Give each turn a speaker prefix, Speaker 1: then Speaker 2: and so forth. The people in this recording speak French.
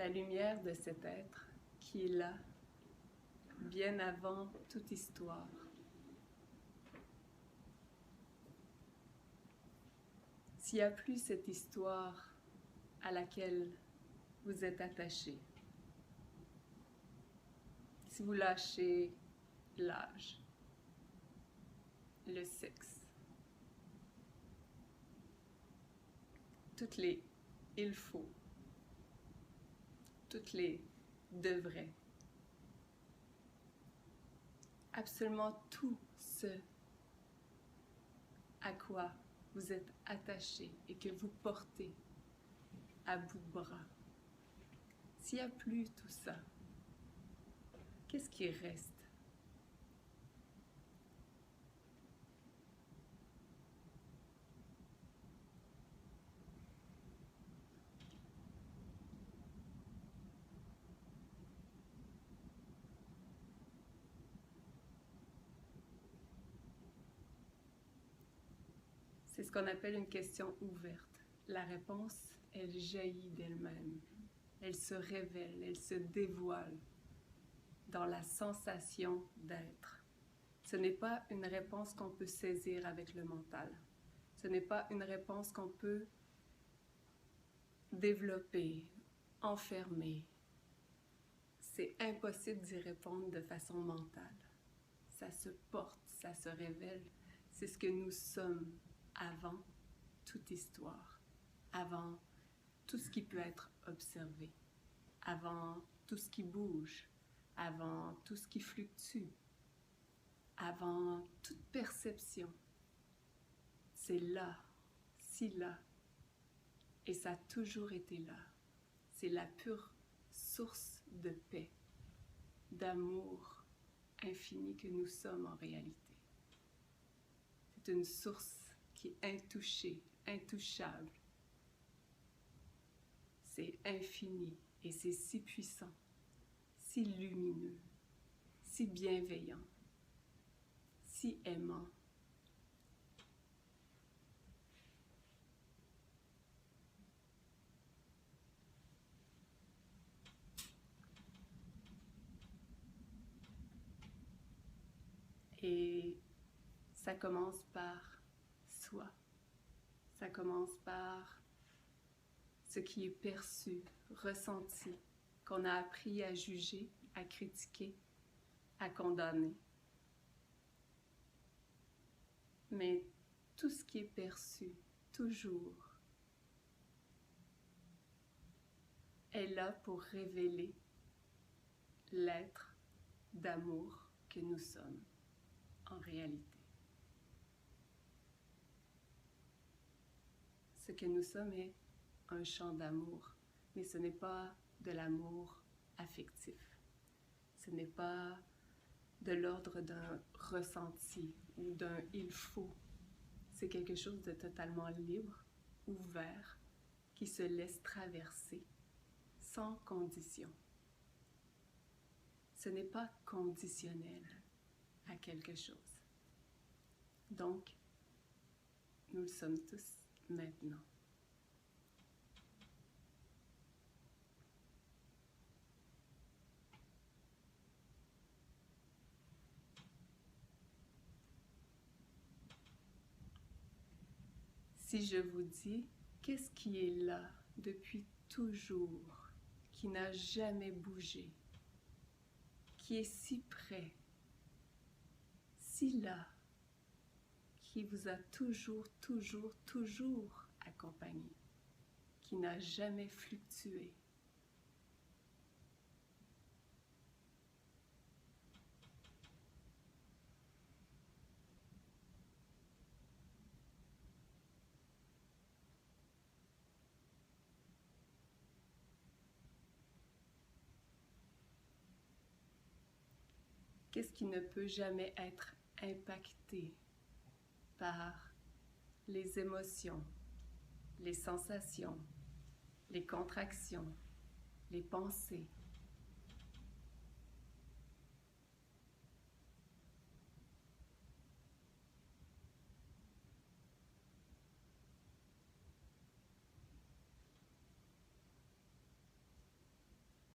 Speaker 1: la lumière de cet être qui est là, bien avant toute histoire. S'il n'y a plus cette histoire à laquelle vous êtes attaché, si vous lâchez l'âge, le sexe, toutes les « il faut », toutes les « devrait », absolument tout ce à quoi vous êtes attaché et que vous portez à bout de bras. S'il n'y a plus tout ça, qu'est-ce qui reste? C'est ce qu'on appelle une question ouverte. La réponse, elle jaillit d'elle-même. Elle se révèle, elle se dévoile dans la sensation d'être. Ce n'est pas une réponse qu'on peut saisir avec le mental. Ce n'est pas une réponse qu'on peut développer, enfermer. C'est impossible d'y répondre de façon mentale. Ça se porte, ça se révèle. C'est ce que nous sommes avant toute histoire, avant tout ce qui peut être observé, avant tout ce qui bouge, avant tout ce qui fluctue, avant toute perception. C'est là, si là, et ça a toujours été là. C'est la pure source de paix, d'amour infini que nous sommes en réalité. C'est une source qui est intouchée, intouchable. C'est infini et c'est si puissant, si lumineux, si bienveillant, si aimant. Et ça commence par soi. Ça commence par ce qui est perçu, ressenti, qu'on a appris à juger, à critiquer, à condamner. Mais tout ce qui est perçu, toujours, est là pour révéler l'être d'amour que nous sommes en réalité. Ce que nous sommes est un champ d'amour, mais ce n'est pas de l'amour affectif. Ce n'est pas de l'ordre d'un ressenti ou d'un « il faut ». C'est quelque chose de totalement libre, ouvert, qui se laisse traverser sans condition. Ce n'est pas conditionnel à quelque chose. Donc, nous le sommes tous maintenant. Si je vous dis, qu'est-ce qui est là depuis toujours, qui n'a jamais bougé, qui est si près, si là, qui vous a toujours accompagné, qui n'a jamais fluctué. Qu'est-ce qui ne peut jamais être impacté par les émotions, les sensations, les contractions, les pensées,